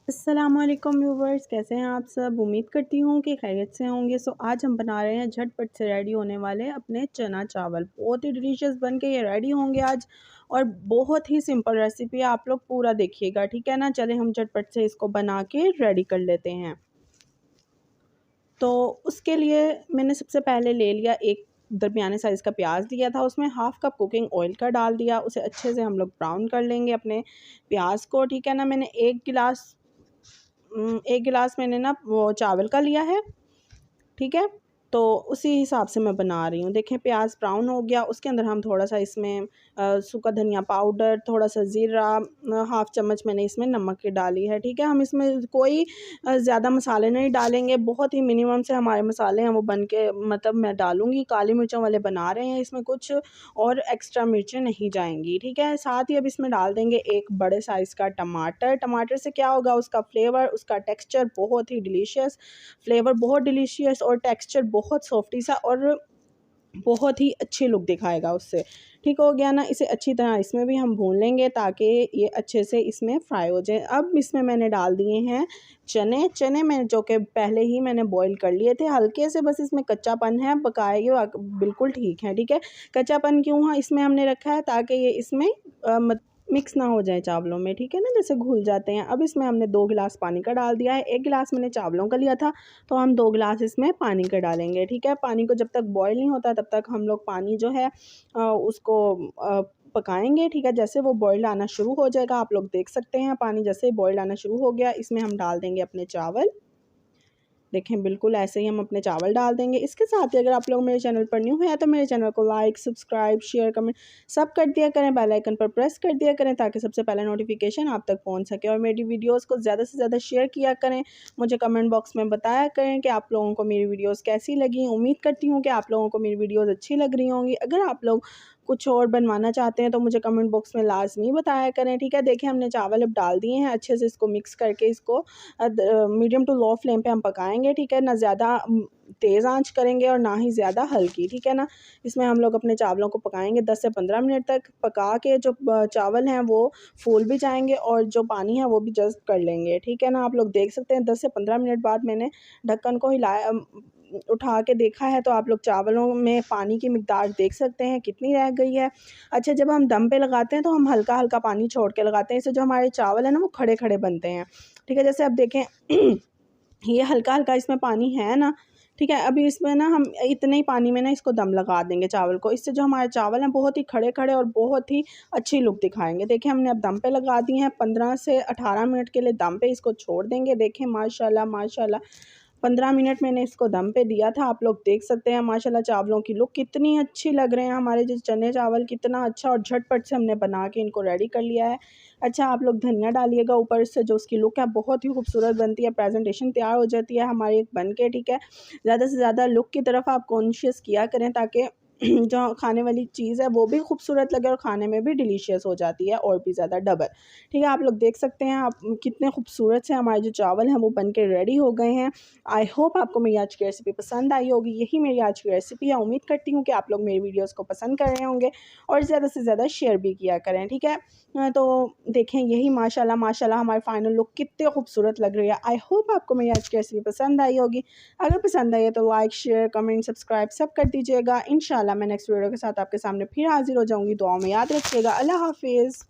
अस्सलामुअलैकुम व्यूवर्स, कैसे हैं आप सब। उम्मीद करती हूँ कि खैरियत से होंगे। आज हम बना रहे हैं झटपट से रेडी होने वाले अपने चना चावल। बहुत ही डिलीशियस बन के ये रेडी होंगे आज, और बहुत ही सिंपल रेसिपी है। आप लोग पूरा देखिएगा, ठीक है ना। चले हम झटपट से इसको बना के रेडी कर लेते हैं। तो उसके लिए मैंने सबसे पहले ले लिया एक दरमियाने साइज़ का प्याज लिया था, उसमें हाफ़ कप कुकिंग ऑयल का डाल दिया। उसे अच्छे से हम लोग ब्राउन कर लेंगे अपने प्याज को, ठीक है ना। मैंने एक गिलास मैंने ना वो चावल का लिया है, ठीक है। तो उसी हिसाब से मैं बना रही हूँ। देखें प्याज ब्राउन हो गया, उसके अंदर हम थोड़ा सा इसमें सूखा धनिया पाउडर, थोड़ा सा ज़ीरा, हाफ़ चम्मच मैंने इसमें नमक की डाली है, ठीक है। हम इसमें कोई ज़्यादा मसाले नहीं डालेंगे, बहुत ही मिनिमम से हमारे मसाले हैं वो बन के, मतलब मैं डालूँगी। काली मिर्चों वाले बना रहे हैं, इसमें कुछ और एक्स्ट्रा मिर्चें नहीं जाएंगी, ठीक है। साथ ही अब इसमें डाल देंगे एक बड़े साइज़ का टमाटर। टमाटर से क्या होगा, उसका फ्लेवर, उसका टेक्स्चर बहुत ही डिलीशियस, फ्लेवर बहुत डिलीशियस और टेक्स्चर बहुत सॉफ्टी सा और बहुत ही अच्छी लुक दिखाएगा उससे। ठीक हो गया ना। इसे अच्छी तरह इसमें भी हम भून लेंगे ताकि ये अच्छे से इसमें फ्राई हो जाए। अब इसमें मैंने डाल दिए हैं चने। चने में जो कि पहले ही मैंने बॉईल कर लिए थे, हल्के से बस इसमें कच्चापन है, पकाएंगे बिल्कुल ठीक है, ठीक है। कच्चापन क्यों है इसमें हमने रखा है, ताकि ये इसमें मिक्स ना हो जाए चावलों में, ठीक है ना, जैसे घुल जाते हैं। अब इसमें हमने 2 गिलास पानी का डाल दिया है। 1 गिलास मैंने चावलों का लिया था, तो हम 2 गिलास इसमें पानी का डालेंगे, ठीक है। पानी को जब तक बॉयल नहीं होता तब तक हम लोग पानी जो है उसको पकाएंगे, ठीक है। जैसे वो बॉयल आना शुरू हो जाएगा, आप लोग देख सकते हैं पानी जैसे बॉयल आना शुरू हो गया, इसमें हम डाल देंगे अपने चावल। देखें बिल्कुल ऐसे ही हम अपने चावल डाल देंगे। इसके साथ ही अगर आप लोग मेरे चैनल पर न्यू हैं तो मेरे चैनल को लाइक, सब्सक्राइब, शेयर, कमेंट सब कर दिया करें। बेल आइकन पर प्रेस कर दिया करें ताकि सबसे पहले नोटिफिकेशन आप तक पहुंच सके, और मेरी वीडियोस को ज़्यादा से ज़्यादा शेयर किया करें। मुझे कमेंट बॉक्स में बताया करें कि आप लोगों को मेरी वीडियोस कैसी लगी। उम्मीद करती हूँ कि आप लोगों को मेरी वीडियोस अच्छी लग रही होंगी। अगर आप लोग कुछ और बनवाना चाहते हैं तो मुझे कमेंट बॉक्स में लाजमी बताया करें, ठीक है। देखिए हमने चावल अब डाल दिए हैं, अच्छे से इसको मिक्स करके इसको मीडियम टू लो फ्लेम पे हम पकाएंगे, ठीक है ना। ज़्यादा तेज़ आंच करेंगे और ना ही ज़्यादा हल्की, ठीक है ना। इसमें हम लोग अपने चावलों को पकाएंगे 10 से 15 मिनट तक। पका के जो चावल हैं वो फूल भी जाएंगे और जो पानी है वो भी जज़्ब कर लेंगे, ठीक है ना। आप लोग देख सकते हैं 10 से 15 मिनट बाद मैंने ढक्कन को हिलाया, उठा के देखा है, तो आप लोग चावलों में पानी की मिकदार देख सकते हैं कितनी रह गई है। अच्छा, जब हम दम पे लगाते हैं तो हम हल्का हल्का पानी छोड़ के लगाते हैं, इससे जो हमारे चावल है ना वो खड़े खड़े बनते हैं, ठीक है। जैसे अब देखें ये हल्का हल्का इसमें पानी है ना, ठीक है। अभी इसमें ना हम इतने ही पानी में ना इसको दम लगा देंगे चावल को, इससे जो हमारे चावल हैं बहुत ही खड़े खड़े और बहुत ही अच्छी लुक दिखाएंगे। देखिए हमने अब दम पे लगा दिए हैं, 15 से 18 मिनट के लिए दम पे इसको छोड़ देंगे। देखें माशाल्लाह माशाल्लाह 15 मिनट मैंने इसको दम पे दिया था। आप लोग देख सकते हैं माशाल्लाह चावलों की लुक कितनी अच्छी लग रहे हैं हमारे जो चने चावल, कितना अच्छा और झटपट से हमने बना के इनको रेडी कर लिया है। अच्छा, आप लोग धनिया डालिएगा ऊपर से, जो उसकी लुक है बहुत ही खूबसूरत बनती है, प्रेजेंटेशन तैयार हो जाती है हमारी बन के, ठीक है। ज़्यादा से ज़्यादा लुक की तरफ आप कॉन्शियस किया करें ताकि जो खाने वाली चीज़ है वो भी खूबसूरत लगे और खाने में भी डिलीशियस हो जाती है और भी ज़्यादा डबल, ठीक है। आप लोग देख सकते हैं आप कितने खूबसूरत से हमारे जो चावल हैं वो बन के रेडी हो गए हैं। आई होप आपको मेरी आज की रेसिपी पसंद आई होगी। यही मेरी आज की रेसिपी है। उम्मीद करती हूँ कि आप लोग मेरी वीडियोस को पसंद कर रहे होंगे और ज़्यादा से ज़्यादा शेयर भी किया करें, ठीक है। तो देखें यही माशाल्लाह माशाल्लाह हमारी फाइनल लुक कितनी खूबसूरत लग रही है। आई होप आपको मेरी आज की रेसिपी पसंद आई होगी। अगर पसंद आई है तो लाइक, शेयर, कमेंट, सब्सक्राइब सब कर दीजिएगा। इंशाल्लाह मैं नेक्स्ट वीडियो के साथ आपके सामने फिर हाजिर हो जाऊँगी। दुआओं में याद रखिएगा। अल्लाह हाफिज़।